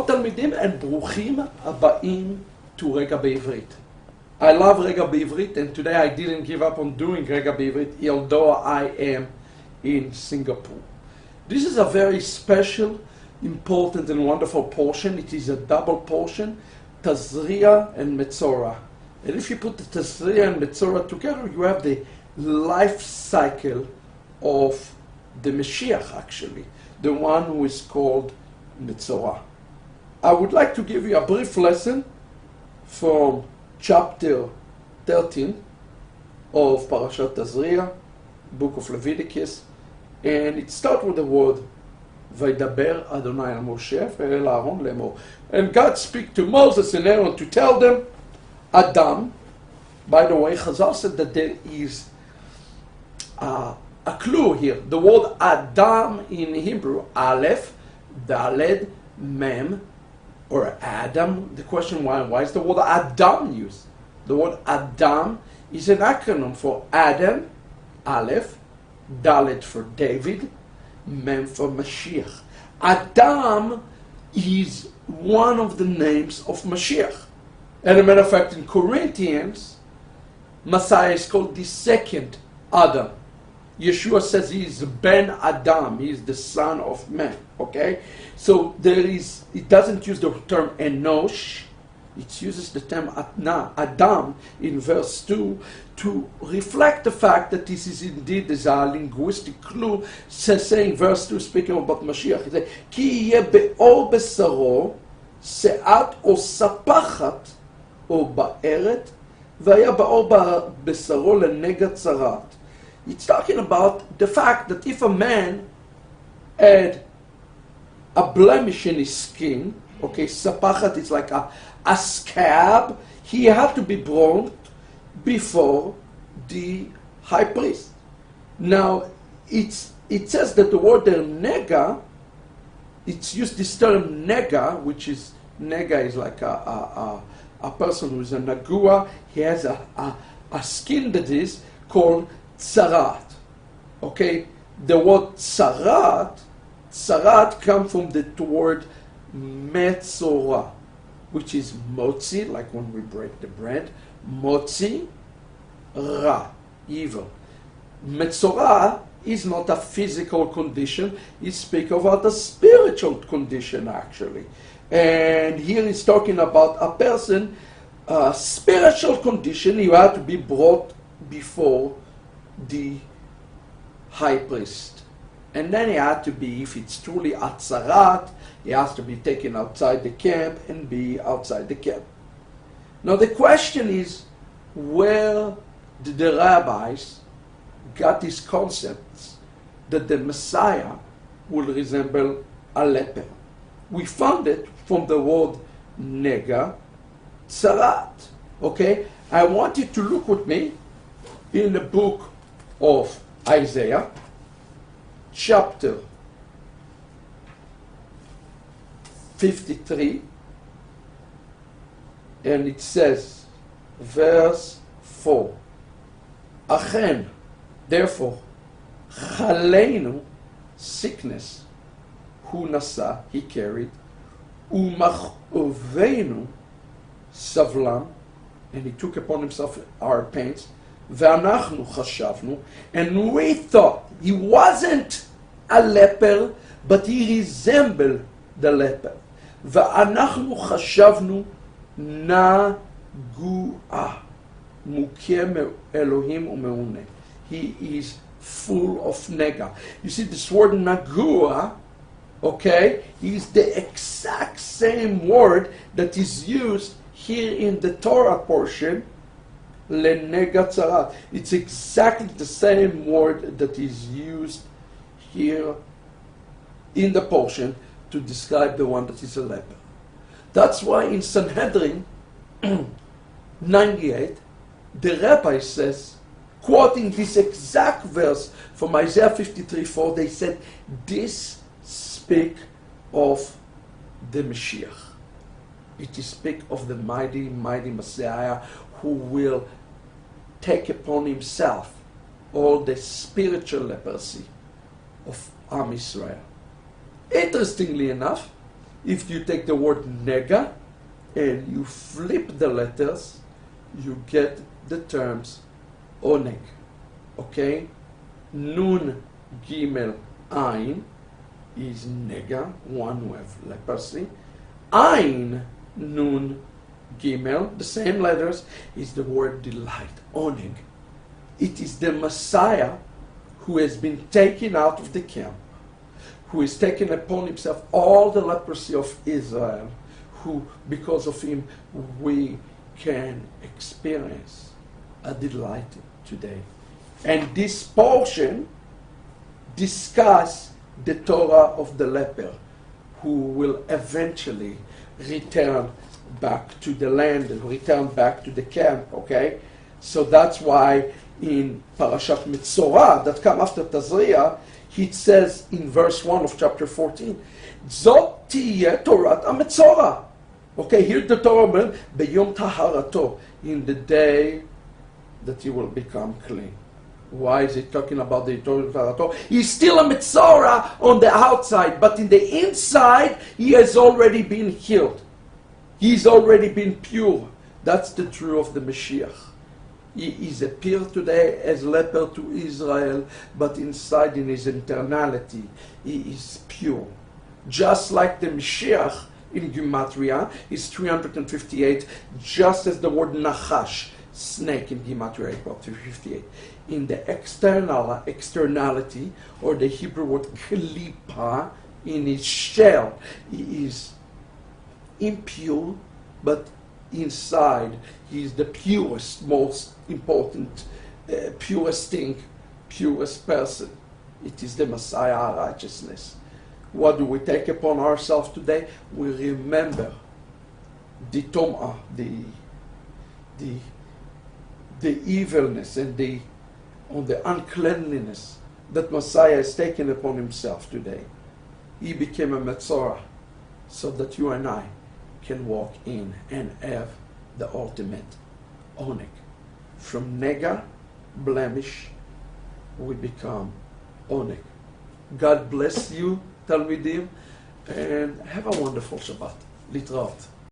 תלמידים, and ברוכים הבאים to Regah Bivrit. I love Regah Bivrit, and today I didn't give up on doing Regah Bivrit, although I am in Singapore. This is a very special, important, and wonderful portion. It is a double portion, Tazria and Metzora. And if you put the Tazria and Metzora together, you have the life cycle of the Mashiach, actually, the one who is called Metzora. I would like to give you a brief lesson from chapter 13 of Parashat Tazria, book of Leviticus, and it starts with the word Vaydaber Adonai el Moshe ve'el Aaron lemor. And God speak to Moses and Aaron to tell them, Adam. By the way, Chazal said that there is a clue here. The word Adam in Hebrew, Aleph, Daled, Mem, or Adam. The question why is the word Adam used? The word Adam is an acronym for Adam, Aleph, Dalet for David, Mem for Mashiach. Adam is one of the names of Mashiach. As a matter of fact, in Corinthians, Messiah is called the second Adam. Yeshua says he is Ben Adam, he is the son of man. Okay? So it doesn't use the term Enosh, it uses the term Adam in verse 2 to reflect the fact that this is indeed a linguistic clue, saying verse 2, speaking about Mashiach, he says, Ki yeh be'or besaro, se'at o sapachat o ba'eret, v'aya ba'or besaro lenega tzarat. It's talking about the fact that if a man had a blemish in his skin, okay, sapachat is like a scab, he had to be brought before the high priest. Now, it says that the word there, nega, it's used this term nega, which is, nega is like a person who is a nagua, he has a skin that is called tzarat. Okay, the word tzarat comes from the word metzora, which is motzi, like when we break the bread, motzi, ra, evil. Metzora is not a physical condition, it speaks about a spiritual condition, actually. And here he's talking about a person, a spiritual condition, you have to be brought before the high priest. And then he had to be, if it's truly atzarat, he has to be taken outside the camp and be outside the camp. Now the question is, where did the rabbis got these concepts that the Messiah will resemble a leper? We found it from the word nega tzarat. Okay? I want you to look with me in the book of Isaiah, chapter 53, and it says, verse 4, Achen, therefore, Chaleinu, sickness, hu nasa, he carried, umachuvenu, savlam, and he took upon himself our pains, ve'anachnu chashavnu, and we thought he wasn't a leper, but he resembled the leper. Ve'anachnu chashavnu nagua, mukiem Elohim umeune. He is full of nega. You see this word nagua, okay, is the exact same word that is used here in the Torah portion, lenega tzarat. It's exactly the same word that is used here in the portion to describe the one that is a leper. That's why in Sanhedrin 98, the rabbi says, quoting this exact verse from Isaiah 53:4, they said, this speak of the Mashiach. It is speak of the mighty, mighty Messiah who will take upon himself all the spiritual leprosy of Am Israel. Interestingly enough, If you take the word nega and you flip the letters, you get the terms oneg. Okay? Nun gimel ayin is nega, one with leprosy. Ayin nun gimel, the same letters, is the word delight, oneg. It is the Messiah who has been taken out of the camp, who has taken upon himself all the leprosy of Israel, who, because of him, we can experience a delight today. And this portion discusses the Torah of the leper, who will eventually return back to the land and return back to the camp, okay? So that's why in Parashat Metzorah, that come after Tazria, it says in verse 1 of chapter 14, Zot tiyeh Torat HaMetzorah. Okay, here the Torah, Beyom Taharato, in the day that he will become clean. Why is it talking about the Torah Taharato? He's still a Metzorah on the outside, but in the inside, he has already been healed. He's already been pure. That's the truth of the Mashiach. He is appeared today as leper to Israel, but inside, in his internality, he is pure. Just like the Mashiach in Gematria is 358, just as the word Nachash, snake in Gematria, is 358. In the externality, or the Hebrew word klipa, in his shell, he is impure, but inside he is the purest, most important, purest thing, purest person. It is the Messiah righteousness. What do we take upon ourselves today? We remember the Tom'ah, the evilness and the uncleanliness that Messiah has taken upon himself today. He became a Metzorah so that you and I can walk in and have the ultimate oneg. From nega, blemish, we become oneg. God bless you, Talmidim, and have a wonderful Shabbat. Litraot.